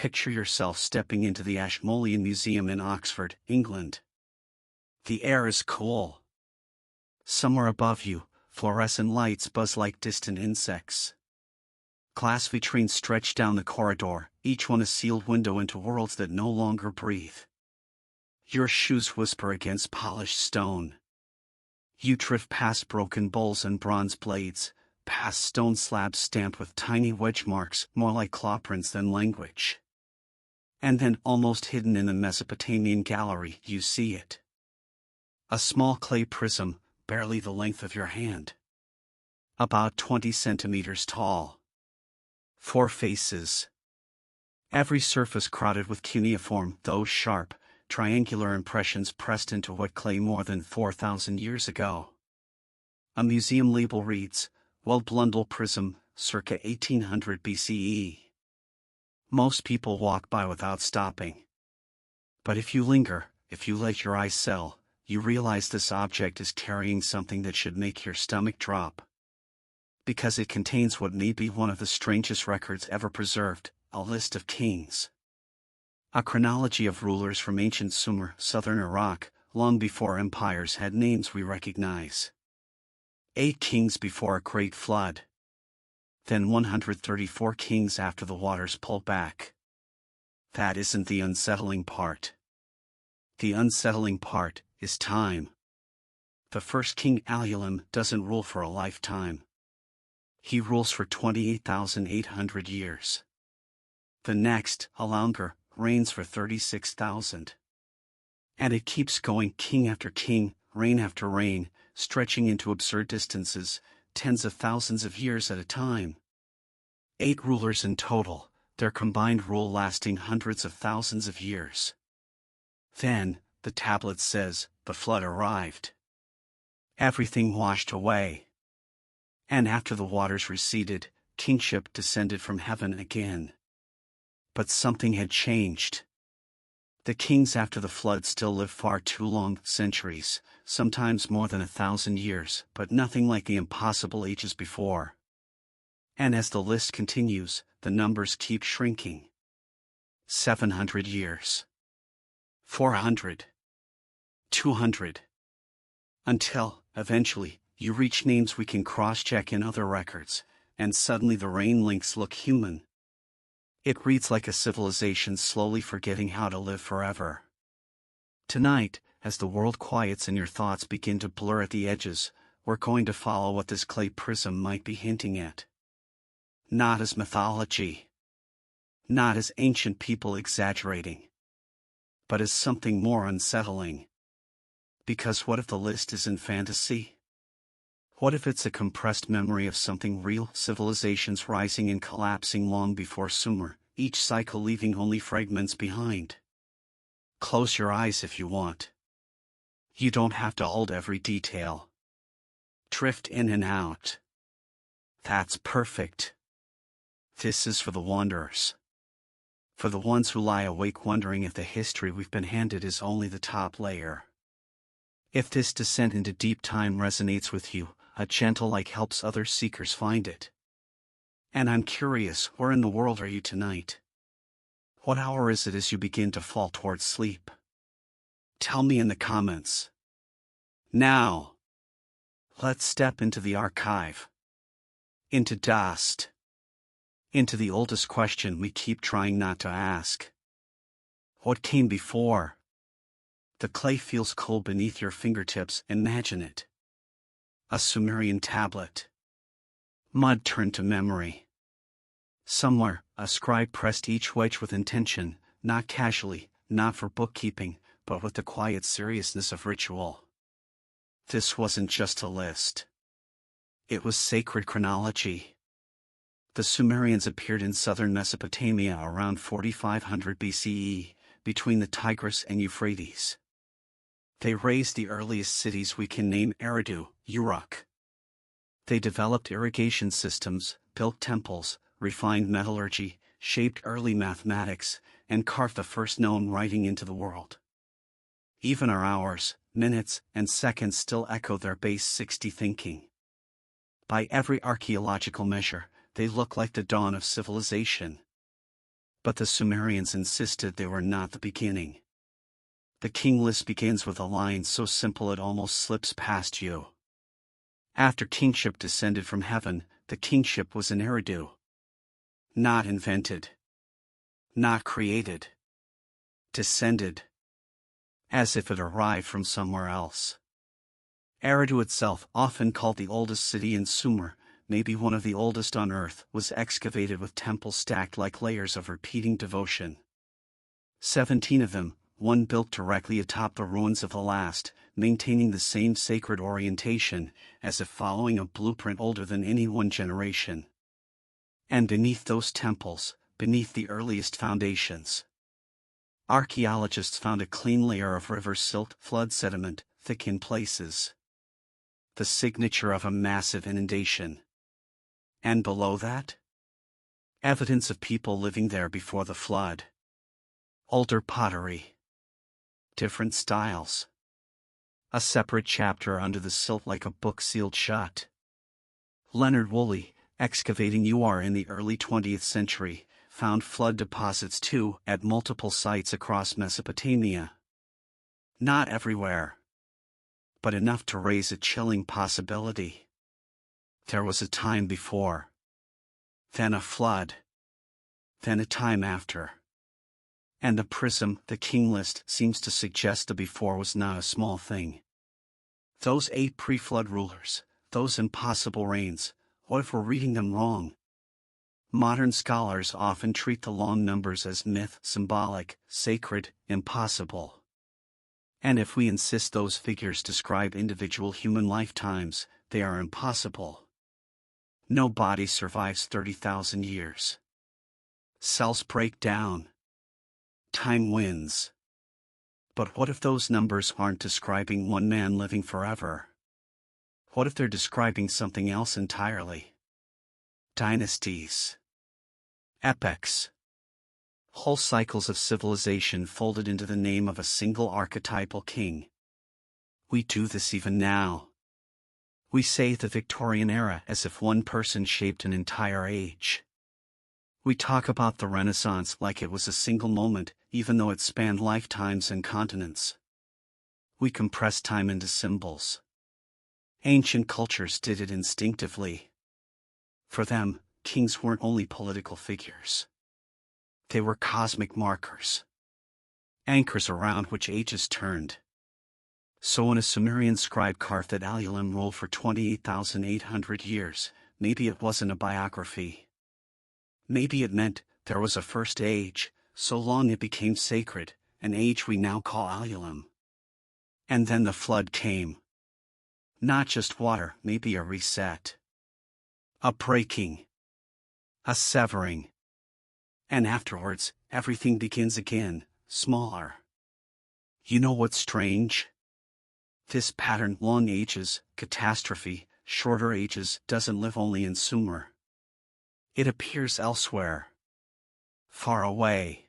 Picture yourself stepping into the Ashmolean Museum in Oxford, England. The air is cool. Somewhere above you, fluorescent lights buzz like distant insects. Glass vitrines stretch down the corridor, each one a sealed window into worlds that no longer breathe. Your shoes whisper against polished stone. You drift past broken bowls and bronze blades, past stone slabs stamped with tiny wedge marks, more like claw prints than language. And then, almost hidden in the Mesopotamian gallery, you see it. A small clay prism, barely the length of your hand. About 20 centimeters tall. 4 faces. Every surface crowded with cuneiform, though sharp, triangular impressions pressed into what clay more than 4,000 years ago. A museum label reads, Well Blundell Prism, circa 1800 BCE. Most people walk by without stopping. But if you linger, if you let your eyes settle, you realize this object is carrying something that should make your stomach drop. Because it contains what may be one of the strangest records ever preserved, a list of kings. A chronology of rulers from ancient Sumer, southern Iraq, long before empires had names we recognize. 8 kings before a great flood. Then 134 kings after the waters pulled back. That isn't the unsettling part. The unsettling part is time. The first king, Alulim, doesn't rule for a lifetime. He rules for 28,800 years. The next, Alamgir, reigns for 36,000. And it keeps going, king after king, reign after reign, stretching into absurd distances, tens of thousands of years at a time. 8 rulers in total, their combined rule lasting hundreds of thousands of years. Then, the tablet says, the flood arrived. Everything washed away. And after the waters receded, kingship descended from heaven again. But something had changed. The kings after the flood still lived far too long, centuries, sometimes more than 1,000 years, but nothing like the impossible ages before. And as the list continues, the numbers keep shrinking. 700 years. 400. 200. Until, eventually, you reach names we can cross-check in other records, and suddenly the reign links look human. It reads like a civilization slowly forgetting how to live forever. Tonight, as the world quiets and your thoughts begin to blur at the edges, we're going to follow what this clay prism might be hinting at. Not as mythology. Not as ancient people exaggerating. But as something more unsettling. Because what if the list isn't fantasy? What if it's a compressed memory of something real, civilizations rising and collapsing long before Sumer, each cycle leaving only fragments behind? Close your eyes if you want. You don't have to hold every detail. Drift in and out. That's perfect. This is for the wanderers. For the ones who lie awake wondering if the history we've been handed is only the top layer. If this descent into deep time resonates with you, a gentle light helps other seekers find it. And I'm curious, where in the world are you tonight? What hour is it as you begin to fall towards sleep? Tell me in the comments. Now, let's step into the archive. Into dust. Into the oldest question we keep trying not to ask. What came before? The clay feels cold beneath your fingertips, imagine it. A Sumerian tablet. Mud turned to memory. Somewhere, a scribe pressed each wedge with intention, not casually, not for bookkeeping, but with the quiet seriousness of ritual. This wasn't just a list. It was sacred chronology. The Sumerians appeared in southern Mesopotamia around 4500 BCE, between the Tigris and Euphrates. They raised the earliest cities we can name: Eridu, Uruk. They developed irrigation systems, built temples, refined metallurgy, shaped early mathematics, and carved the first known writing into the world. Even our hours, minutes, and seconds still echo their base 60 thinking. By every archaeological measure, they look like the dawn of civilization. But the Sumerians insisted they were not the beginning. The king list begins with a line so simple it almost slips past you. After kingship descended from heaven, the kingship was an Eridu. Not invented. Not created. Descended. As if it arrived from somewhere else. Eridu itself, often called the oldest city in Sumer, maybe one of the oldest on earth, was excavated with temples stacked like layers of repeating devotion. 17 of them, one built directly atop the ruins of the last, maintaining the same sacred orientation, as if following a blueprint older than any one generation. And beneath those temples, beneath the earliest foundations, archaeologists found a clean layer of river silt, flood sediment, thick in places. The signature of a massive inundation. And below that? Evidence of people living there before the flood. Older pottery. Different styles. A separate chapter under the silt like a book sealed shut. Leonard Woolley, excavating UR in the early 20th century, found flood deposits too at multiple sites across Mesopotamia. Not everywhere, but enough to raise a chilling possibility. There was a time before, then a flood, then a time after. And the prism, the king list, seems to suggest the before was not a small thing. Those 8 pre-flood rulers, those impossible reigns, what if we're reading them wrong? Modern scholars often treat the long numbers as myth, symbolic, sacred, impossible. And if we insist those figures describe individual human lifetimes, they are impossible. No body survives 30,000 years. Cells break down. Time wins. But what if those numbers aren't describing one man living forever? What if they're describing something else entirely? Dynasties. Epochs. Whole cycles of civilization folded into the name of a single archetypal king. We do this even now. We say the Victorian era as if one person shaped an entire age. We talk about the Renaissance like it was a single moment, even though it spanned lifetimes and continents. We compress time into symbols. Ancient cultures did it instinctively. For them, kings weren't only political figures. They were cosmic markers. Anchors around which ages turned. So when a Sumerian scribe carved that Alulim ruled for 28,800 years, maybe it wasn't a biography. Maybe it meant there was a first age, so long it became sacred, an age we now call Alulim. And then the flood came. Not just water, maybe a reset. A breaking. A severing. And afterwards, everything begins again, smaller. You know what's strange? This pattern, long ages, catastrophe, shorter ages, doesn't live only in Sumer. It appears elsewhere. Far away.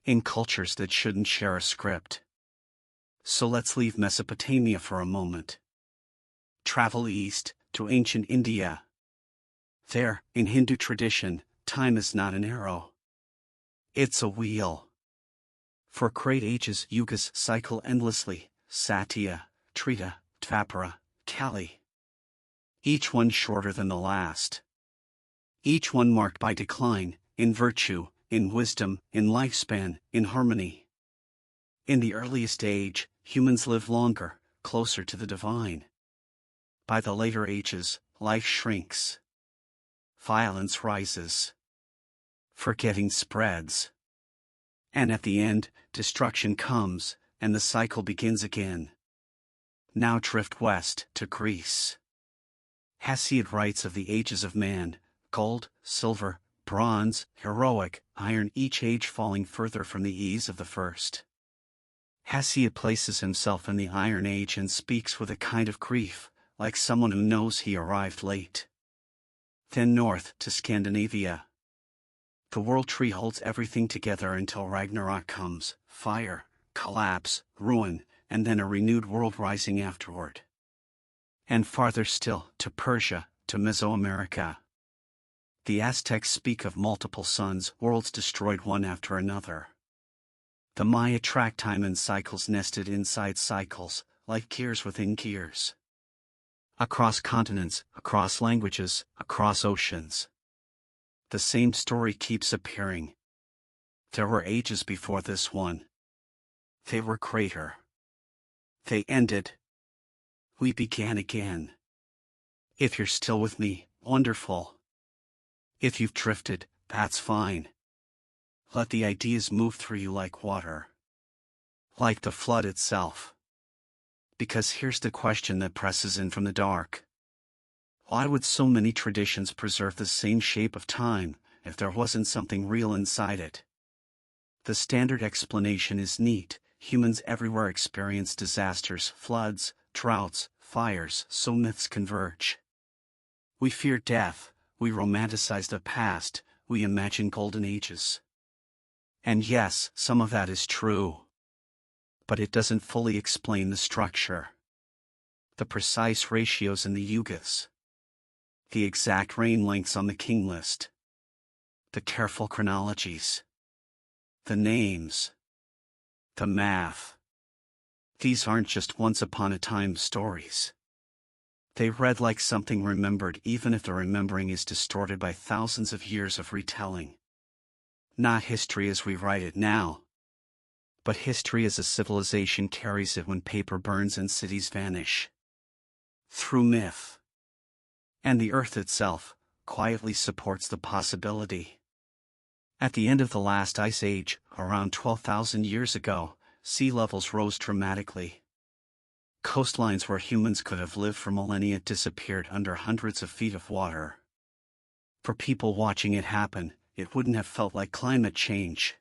In cultures that shouldn't share a script. So let's leave Mesopotamia for a moment. Travel east, to ancient India. There, in Hindu tradition, time is not an arrow. It's a wheel. For great ages, yugas cycle endlessly, Satya, Treta, Dvapara, Kali. Each one shorter than the last. Each one marked by decline, in virtue, in wisdom, in lifespan, in harmony. In the earliest age, humans live longer, closer to the divine. By the later ages, life shrinks. Violence rises. Forgetting spreads. And at the end, destruction comes, and the cycle begins again. Now drift west, to Greece. Hesiod writes of the ages of man, gold, silver, bronze, heroic, iron, each age falling further from the ease of the first. Hesiod places himself in the Iron Age and speaks with a kind of grief, like someone who knows he arrived late. Then north to Scandinavia. The world tree holds everything together until Ragnarok comes, fire, collapse, ruin, and then a renewed world rising afterward. And farther still, to Persia, to Mesoamerica. The Aztecs speak of multiple suns, worlds destroyed one after another. The Maya track time in cycles nested inside cycles, like gears within gears. Across continents, across languages, across oceans. The same story keeps appearing. There were ages before this one. They were greater. They ended. We began again. If you're still with me, wonderful. If you've drifted, that's fine. Let the ideas move through you like water. Like the flood itself. Because here's the question that presses in from the dark. Why would so many traditions preserve the same shape of time, if there wasn't something real inside it? The standard explanation is neat. Humans everywhere experience disasters, floods, droughts, fires, so myths converge. We fear death, we romanticize the past, we imagine golden ages. And yes, some of that is true. But it doesn't fully explain the structure. The precise ratios in the yugas. The exact reign lengths on the king list. The careful chronologies. The names. The math. These aren't just once-upon-a-time stories. They read like something remembered, even if the remembering is distorted by thousands of years of retelling. Not history as we write it now. But history as a civilization carries it when paper burns and cities vanish. Through myth. And the earth itself quietly supports the possibility. At the end of the last ice age, around 12,000 years ago, sea levels rose dramatically. Coastlines where humans could have lived for millennia disappeared under hundreds of feet of water. For people watching it happen, it wouldn't have felt like climate change.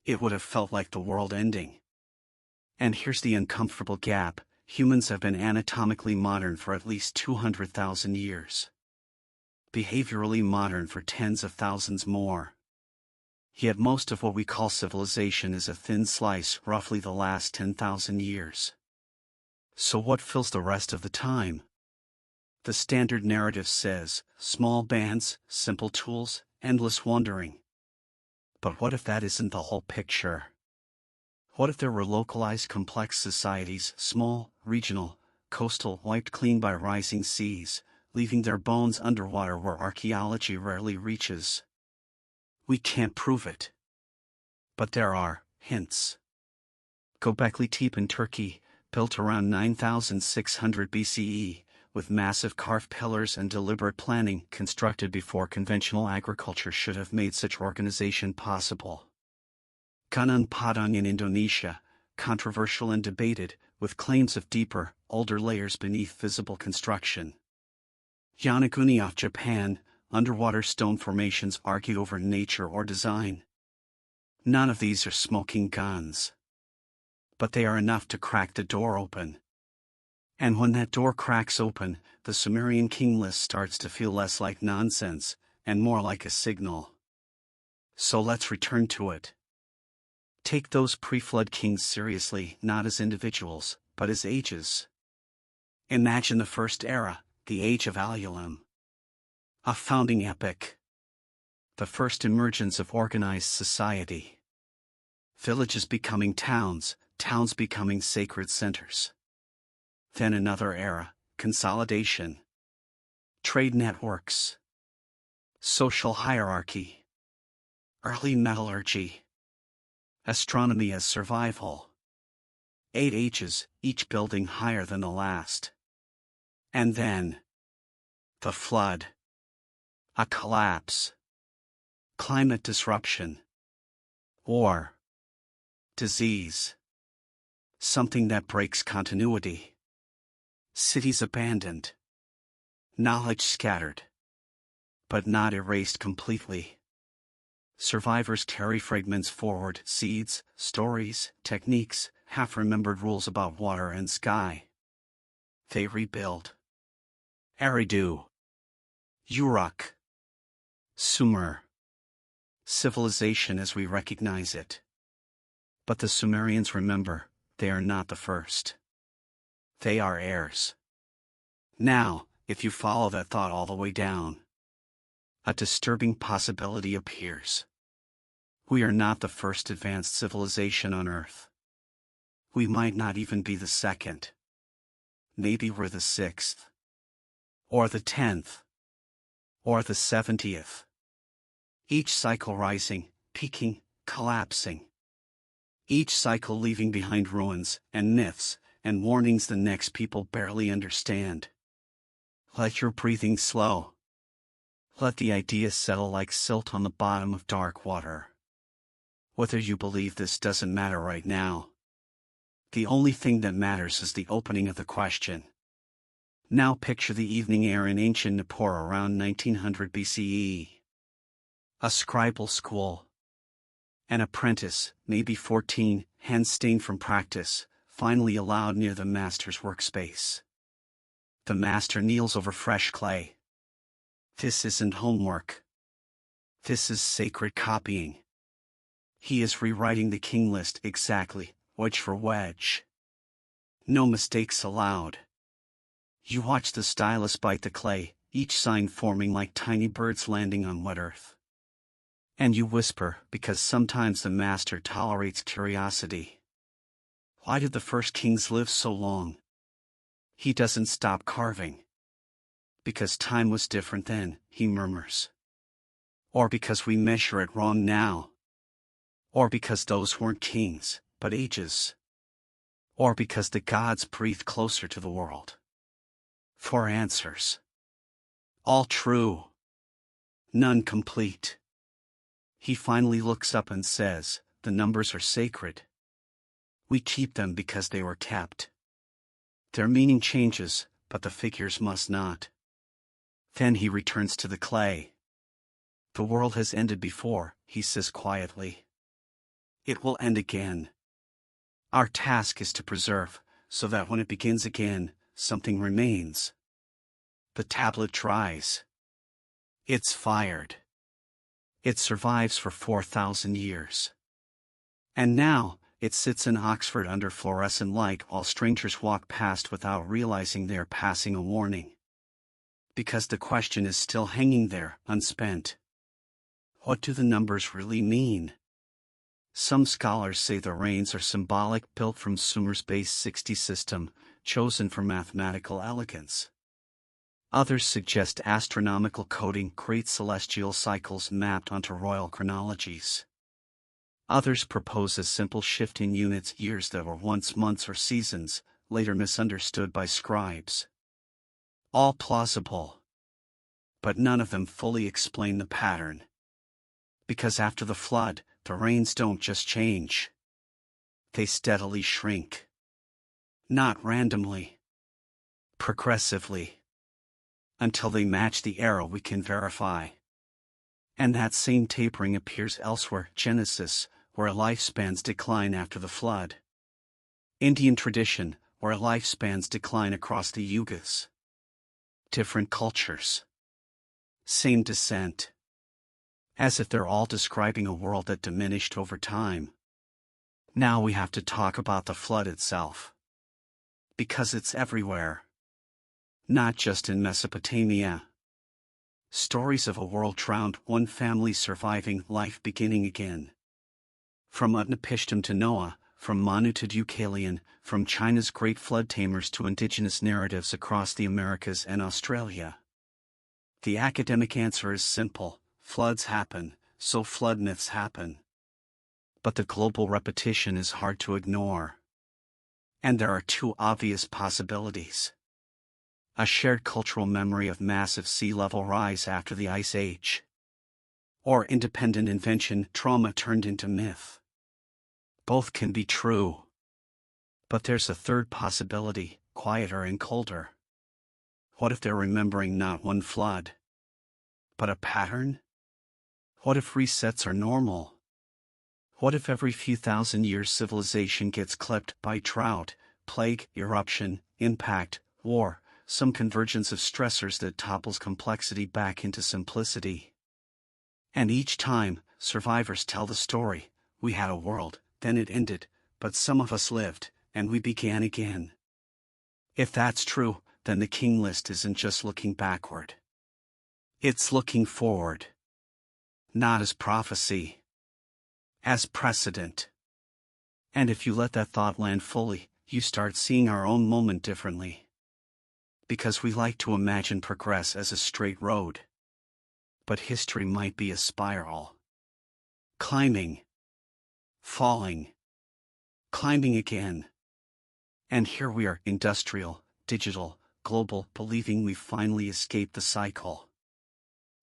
It would have felt like the world ending. And here's the uncomfortable gap: humans have been anatomically modern for at least 200,000 years. Behaviorally modern for tens of thousands more. Yet most of what we call civilization is a thin slice, roughly the last 10,000 years. So what fills the rest of the time? The standard narrative says, small bands, simple tools, endless wandering. But what if that isn't the whole picture? What if there were localized complex societies, small, regional, coastal, wiped clean by rising seas, leaving their bones underwater where archaeology rarely reaches? We can't prove it. But there are hints. Göbekli Tepe in Turkey, built around 9600 BCE, with massive carved pillars and deliberate planning, constructed before conventional agriculture should have made such organization possible. Gunung Padang in Indonesia, controversial and debated, with claims of deeper, older layers beneath visible construction. Yonaguni off Japan, underwater stone formations argue over nature or design. None of these are smoking guns. But they are enough to crack the door open. And when that door cracks open, the Sumerian king list starts to feel less like nonsense, and more like a signal. So let's return to it. Take those pre-flood kings seriously, not as individuals, but as ages. Imagine the first era, the Age of Alulem. A founding epic. The first emergence of organized society. Villages becoming towns, towns becoming sacred centers. Then another era, consolidation. Trade networks. Social hierarchy. Early metallurgy. Astronomy as survival. 8 ages, each building higher than the last. And then the flood. A collapse. Climate disruption. War. Disease. Something that breaks continuity. Cities abandoned. Knowledge scattered. But not erased completely. Survivors carry fragments forward, seeds, stories, techniques, half-remembered rules about water and sky. They rebuild. Eridu. Uruk. Sumer. Civilization as we recognize it. But the Sumerians remember, they are not the first. They are heirs. Now, if you follow that thought all the way down, a disturbing possibility appears. We are not the first advanced civilization on Earth. We might not even be the second. Maybe we're the 6th. Or the 10th. Or the 70th. Each cycle rising, peaking, collapsing. Each cycle leaving behind ruins and myths and warnings the next people barely understand. Let your breathing slow. Let the ideas settle like silt on the bottom of dark water. Whether you believe this doesn't matter right now. The only thing that matters is the opening of the question. Now picture the evening air in ancient Nippur around 1900 BCE. A scribal school. An apprentice, maybe 14, hands stained from practice, finally allowed near the master's workspace. The master kneels over fresh clay. This isn't homework. This is sacred copying. He is rewriting the king list exactly, wedge for wedge. No mistakes allowed. You watch the stylus bite the clay, each sign forming like tiny birds landing on wet earth. And you whisper, because sometimes the master tolerates curiosity. Why did the first kings live so long? He doesn't stop carving. Because time was different then, he murmurs. Or because we measure it wrong now. Or because those weren't kings, but ages. Or because the gods breathed closer to the world. 4 answers. All true. None complete. He finally looks up and says, the numbers are sacred. We keep them because they were kept. Their meaning changes, but the figures must not. Then he returns to the clay. The world has ended before, he says quietly. It will end again. Our task is to preserve, so that when it begins again, something remains. The tablet tries. It's fired. It survives for 4,000 years. And now, it sits in Oxford under fluorescent light while strangers walk past without realizing they're passing a warning. Because the question is still hanging there, unspent. What do the numbers really mean? Some scholars say the reigns are symbolic, built from Sumer's base 60 system, chosen for mathematical elegance. Others suggest astronomical coding, great celestial cycles mapped onto royal chronologies. Others propose a simple shift in units, years that were once months or seasons, later misunderstood by scribes. All plausible. But none of them fully explain the pattern. Because after the flood, the reigns don't just change. They steadily shrink. Not randomly. Progressively. Until they match the era we can verify. And that same tapering appears elsewhere, Genesis, where lifespans decline after the flood. Indian tradition, where lifespans decline across the yugas. Different cultures. Same descent. As if they're all describing a world that diminished over time. Now we have to talk about the flood itself. Because it's everywhere. Not just in Mesopotamia. Stories of a world drowned, one family surviving, life beginning again. From Utnapishtim to Noah, from Manu to Deucalion, from China's great flood tamers to indigenous narratives across the Americas and Australia. The academic answer is simple: floods happen, so flood myths happen. But the global repetition is hard to ignore. And there are 2 obvious possibilities. A shared cultural memory of massive sea level rise after the Ice Age. Or independent invention, trauma turned into myth. Both can be true. But there's a third possibility, quieter and colder. What if they're remembering not one flood, but a pattern? What if resets are normal? What if every few thousand years civilization gets clipped by drought, plague, eruption, impact, war, some convergence of stressors that topples complexity back into simplicity? And each time, survivors tell the story: we had a world, then it ended, but some of us lived, and we began again. If that's true, then the king list isn't just looking backward. It's looking forward. Not as prophecy. As precedent. And if you let that thought land fully, you start seeing our own moment differently. Because we like to imagine progress as a straight road. But history might be a spiral. Climbing. Falling. Climbing again. And here we are, industrial, digital, global, believing we've finally escaped the cycle.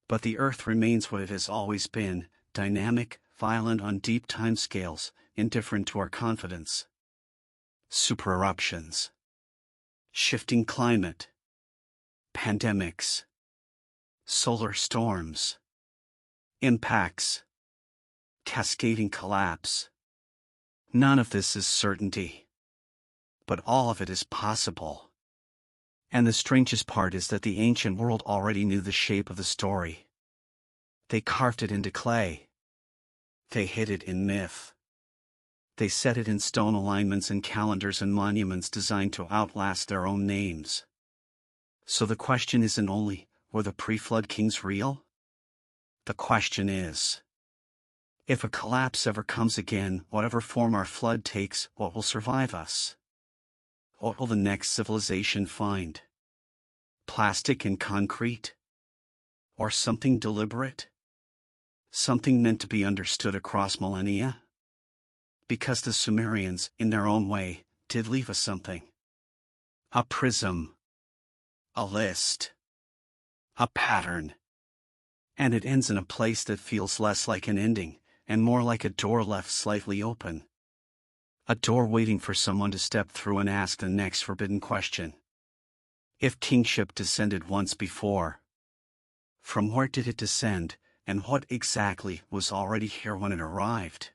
But the Earth remains what it has always been, dynamic, violent on deep timescales, indifferent to our confidence. Supereruptions. Shifting climate. Pandemics. Solar storms. Impacts. Cascading collapse. None of this is certainty. But all of it is possible. And the strangest part is that the ancient world already knew the shape of the story. They carved it into clay. They hid it in myth. They set it in stone alignments and calendars and monuments designed to outlast their own names. So the question isn't only, were the pre-flood kings real? The question is, if a collapse ever comes again, whatever form our flood takes, what will survive us? What will the next civilization find? Plastic and concrete? Or something deliberate? Something meant to be understood across millennia? Because the Sumerians, in their own way, did leave us something. A prism. A list. A pattern. And it ends in a place that feels less like an ending, and more like a door left slightly open. A door waiting for someone to step through and ask the next forbidden question. If kingship descended once before, from where did it descend, and what exactly was already here when it arrived?